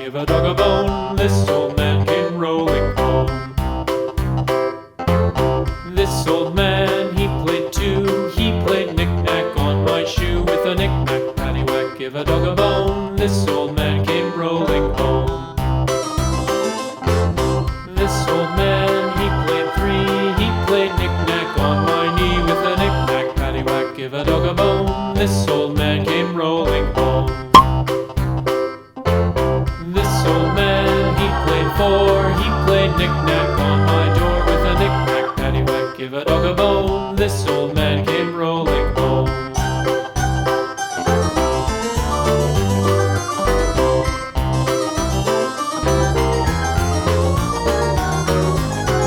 give a dog a bone. This old man came rolling home. This old man, he played too. He played knick-knack on my shoe. With a knick-knack, paddywhack, give a dog a bone. This old man came rolling home. This old man, he played three. He played knick-knack on my knee. With a knick-knack, paddywhack, give a dog a bone. This old man came rolling home. This old man, he played four. He played knick-knack on my door. With a knick-knack, paddywhack, give a dog a bone. This old man came rolling home.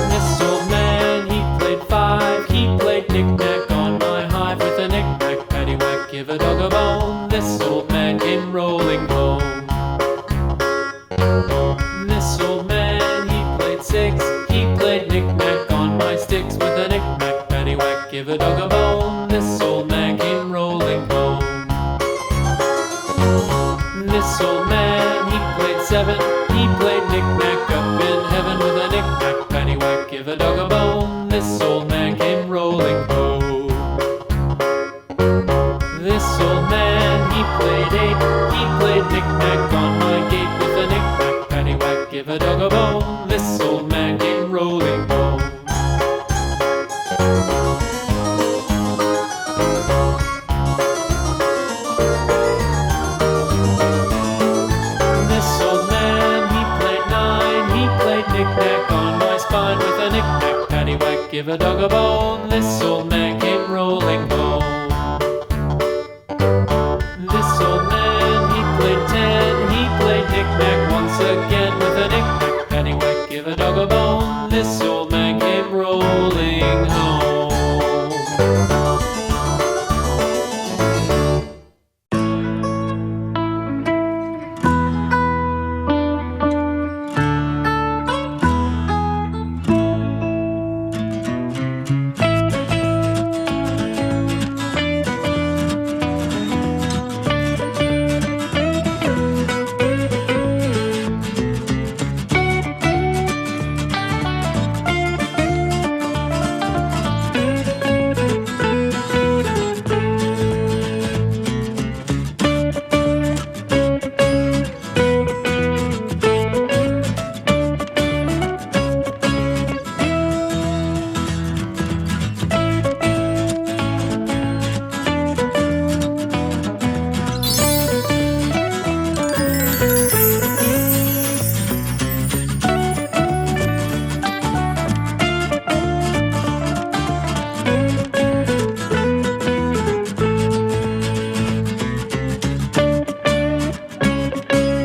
This old man, he played five. He played knick-knack on my hive. With a knick-knack, paddywhack, give a dog a bone. This old man came rolling home. This old man, he played six. He played knick-knack on my sticks. With a knick-knack, paddywhack, give a dog a bone. This old man came rolling home. This old man, he played seven. He played knick-knack up in heaven. With a knick-knack, paddywhack, give a dog a bone. This old man came rolling home. This old man, he played eight. He played knick-knack on my gate. With a knick-knack, paddywhack, give a dog a bone. This old man came rolling home. This old man, he played nine. He played knick-knack on my spine. With a knick-knack, paddywhack, give a dog a bone. This old man came rolling home. This old man, he played ten. He played knick-knack once again. With a knick-knack, paddywhack, give a dog a